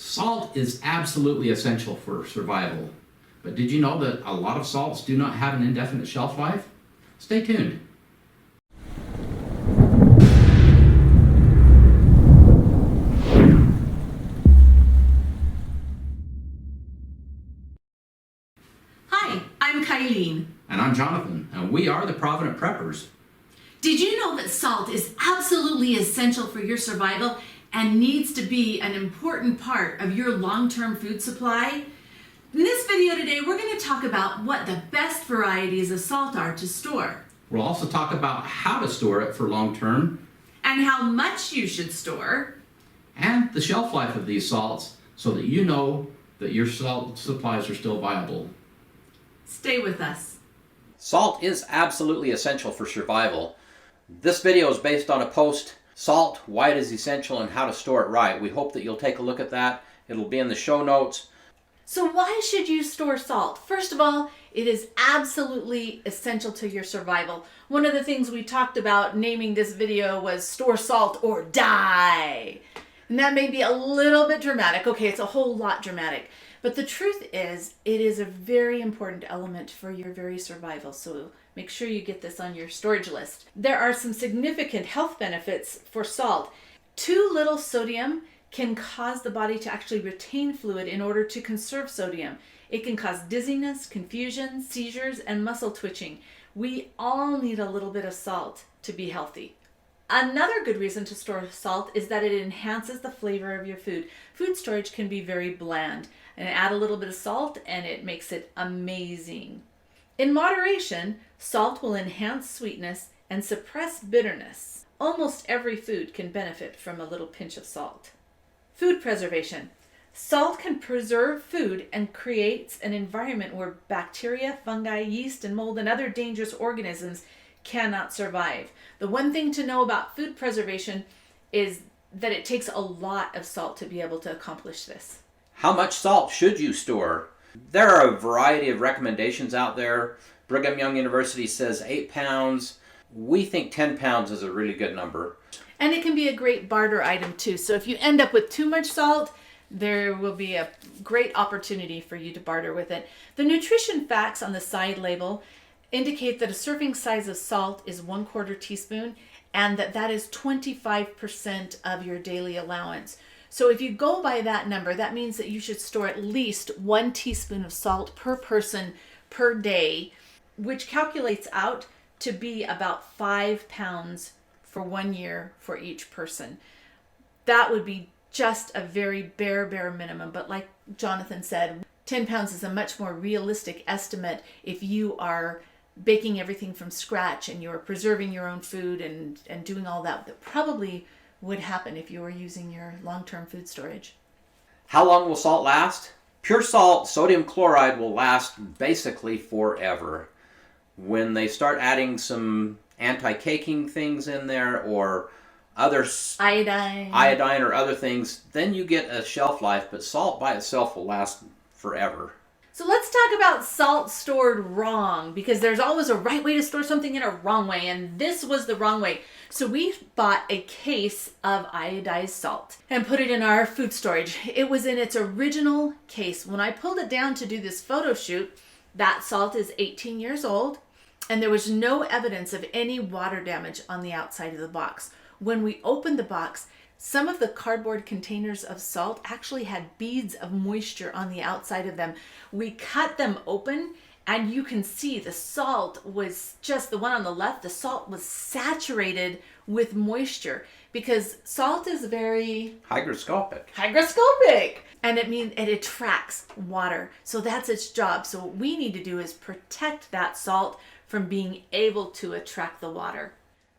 Salt is absolutely essential for survival, but did you know that a lot of salts do not have an indefinite shelf life? Stay tuned. Hi, I'm Kylene. And I'm Jonathan, and we are the Provident Preppers. Did you know that salt is absolutely essential for your survival and needs to be an important part of your long-term food supply? In this video today, we're going to talk about what the best varieties of salt are to store. We'll also talk about how to store it for long term, And how much you should store. and the shelf life of these salts so that you know that your salt supplies are still viable. Stay with us. Salt is absolutely essential for survival. This video is based on a post, Salt, Why It Is Essential and How to Store It Right. We hope that you'll take a look at that. It'll be in the show notes. So why should you store salt? First of all, it is absolutely essential to your survival. One of the things we talked about naming this video was store salt or die. And that may be a little bit dramatic. Okay, it's a whole lot dramatic. But the truth is, it is a very important element for your very survival. So make sure you get this on your storage list. There are some significant health benefits for salt. Too little sodium can cause the body to actually retain fluid in order to conserve sodium. It can cause dizziness, confusion, seizures, and muscle twitching. We all need a little bit of salt to be healthy. Another good reason to store salt is that it enhances the flavor of your food. Food storage can be very bland, and add a little bit of salt and it makes it amazing. In moderation, salt will enhance sweetness and suppress bitterness. Almost every food can benefit from a little pinch of salt. Food preservation. Salt can preserve food and creates an environment where bacteria, fungi, yeast, and mold and other dangerous organisms cannot survive. The one thing to know about food preservation is that it takes a lot of salt to be able to accomplish this. How much salt should you store? There are a variety of recommendations out there. Brigham Young University says 8 pounds. We think 10 pounds is a really good number. And it can be a great barter item too. So if you end up with too much salt, there will be a great opportunity for you to barter with it. The nutrition facts on the side label indicate that a serving size of salt is 1/4 teaspoon and that is 25% of your daily allowance. So if you go by that number, that means that you should store at least 1 teaspoon of salt per person per day, which calculates out to be about 5 pounds for 1 year for each person. That would be just a very bare minimum. But like Jonathan said, 10 pounds is a much more realistic estimate if you are baking everything from scratch and you're preserving your own food and doing all that probably would happen if you were using your long-term food storage. How long will salt last? Pure salt, sodium chloride, will last basically forever. When they start adding some anti-caking things in there or other iodine or other things, then you get a shelf life, but salt by itself will last forever. So let's talk about salt stored wrong, because there's always a right way to store something and a wrong way, and this was the wrong way. So we bought a case of iodized salt and put it in our food storage. It was in its original case. When I pulled it down to do this photo shoot, that salt is 18 years old, and there was no evidence of any water damage on the outside of the box. When we opened the box, some of the cardboard containers of salt actually had beads of moisture on the outside of them. We cut them open and you can see the salt was just, the one on the left, the salt was saturated with moisture because salt is very Hygroscopic. And it attracts water. So that's its job. So what we need to do is protect that salt from being able to attract the water.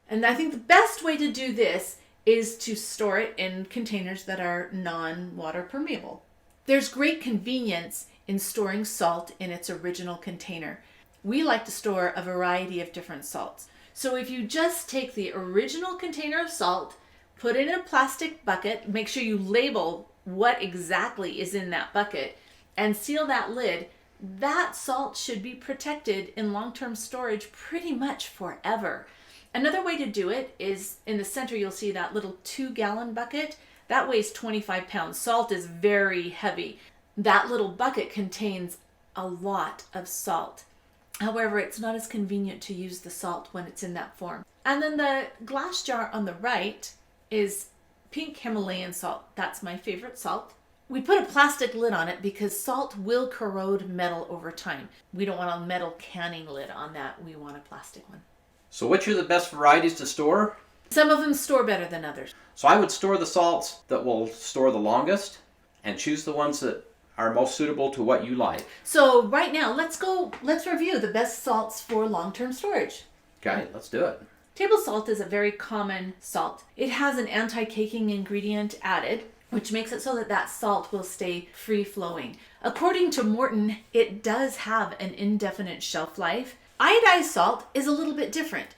And I think the best way to do this is to store it in containers that are non-water permeable. There's great convenience in storing salt in its original container. We like to store a variety of different salts. So if you just take the original container of salt, put it in a plastic bucket, make sure you label what exactly is in that bucket, and seal that lid, that salt should be protected in long-term storage pretty much forever. Another way to do it is in the center, you'll see that little 2-gallon bucket. that weighs 25 pounds. Salt is very heavy. That little bucket contains a lot of salt. However, it's not as convenient to use the salt when it's in that form. And then the glass jar on the right is pink Himalayan salt. That's my favorite salt. We put a plastic lid on it because salt will corrode metal over time. We don't want a metal canning lid on that. We want a plastic one. So which are the best varieties to store? Some of them store better than others. So I would store the salts that will store the longest and choose the ones that are most suitable to what you like. So right now, let's review the best salts for long-term storage. Okay, let's do it. Table salt is a very common salt. It has an anti-caking ingredient added, which makes it so that that salt will stay free-flowing. According to Morton, it does have an indefinite shelf life. Iodized salt is a little bit different.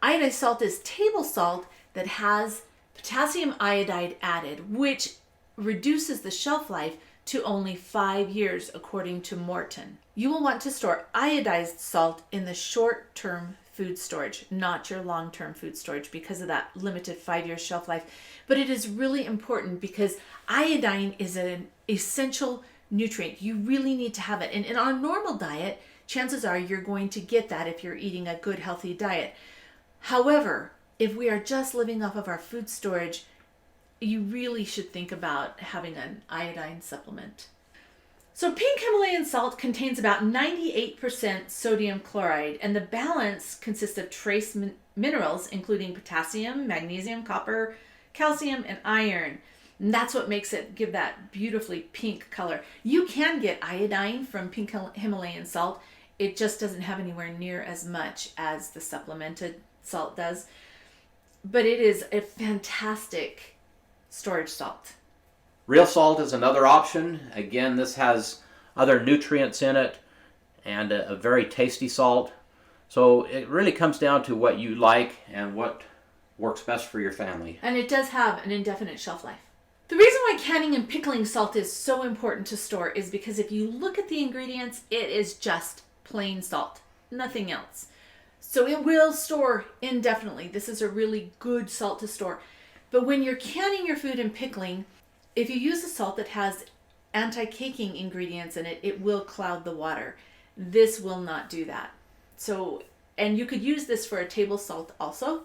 Iodized salt is table salt that has potassium iodide added, which reduces the shelf life to only 5 years, according to Morton. You will want to store iodized salt in the short-term food storage, not your long-term food storage, because of that limited 5-year shelf life. But it is really important because iodine is an essential nutrient. You really need to have it. And in our normal diet, chances are you're going to get that if you're eating a good, healthy diet. However, if we are just living off of our food storage, you really should think about having an iodine supplement. So pink Himalayan salt contains about 98% sodium chloride, and the balance consists of trace minerals, including potassium, magnesium, copper, calcium, and iron. And that's what makes it give that beautifully pink color. You can get iodine from pink Himalayan salt. It just doesn't have anywhere near as much as the supplemented salt does. But it is a fantastic storage salt. Real salt is another option. Again, this has other nutrients in it and a very tasty salt. So it really comes down to what you like and what works best for your family. And it does have an indefinite shelf life. The reason why canning and pickling salt is so important to store is because if you look at the ingredients, it is just plain salt, nothing else. So it will store indefinitely. This is a really good salt to store. But when you're canning your food and pickling, if you use a salt that has anti-caking ingredients in it, it will cloud the water. This will not do that. So, and you could use this for a table salt also.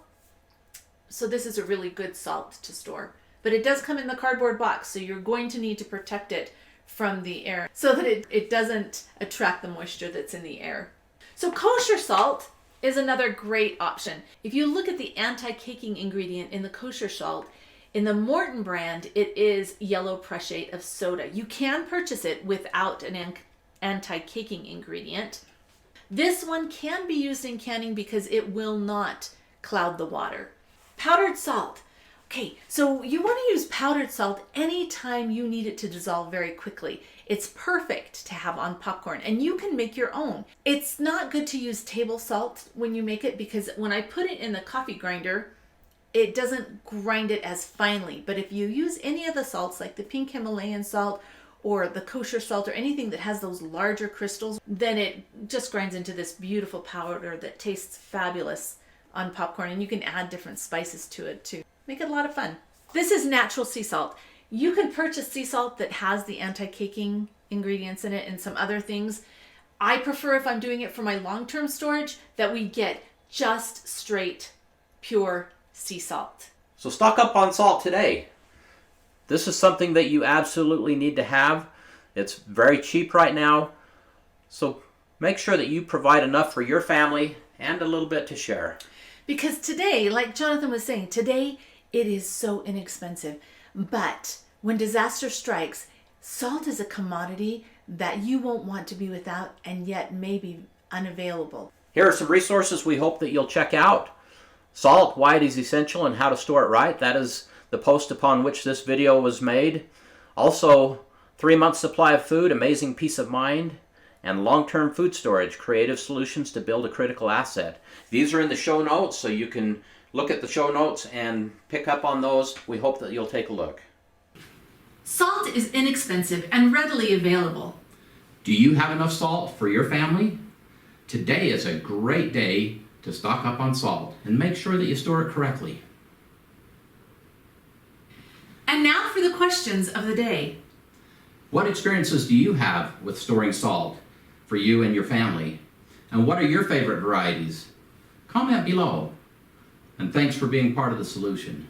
So this is a really good salt to store. But it does come in the cardboard box, so you're going to need to protect it from the air so that it doesn't attract the moisture that's in the air. So kosher salt is another great option. If you look at the anti-caking ingredient in the kosher salt, in the Morton brand, it is yellow prussiate of soda. You can purchase it without an anti-caking ingredient. This one can be used in canning because it will not cloud the water. Powdered salt. Okay, so you want to use powdered salt anytime you need it to dissolve very quickly. It's perfect to have on popcorn, and you can make your own. It's not good to use table salt when you make it because when I put it in the coffee grinder, it doesn't grind it as finely. But if you use any of the salts like the pink Himalayan salt or the kosher salt or anything that has those larger crystals, then it just grinds into this beautiful powder that tastes fabulous on popcorn, and you can add different spices to it too. Make it a lot of fun. This is natural sea salt. You can purchase sea salt that has the anti-caking ingredients in it and some other things. I prefer, if I'm doing it for my long-term storage, that we get just straight, pure sea salt. So stock up on salt today. This is something that you absolutely need to have. It's very cheap right now. So make sure that you provide enough for your family and a little bit to share. Because today, like Jonathan was saying, today it is so inexpensive. But when disaster strikes, salt is a commodity that you won't want to be without and yet may be unavailable. Here are some resources we hope that you'll check out. Salt, why it is essential and how to store it right. That is the post upon which this video was made. Also, 3-month supply of food, amazing peace of mind, and long-term food storage, creative solutions to build a critical asset. These are in the show notes, so you can look at the show notes and pick up on those. We hope that you'll take a look. Salt is inexpensive and readily available. Do you have enough salt for your family? Today is a great day to stock up on salt and make sure that you store it correctly. And now for the questions of the day. What experiences do you have with storing salt for you and your family? And what are your favorite varieties? Comment below. And thanks for being part of the solution.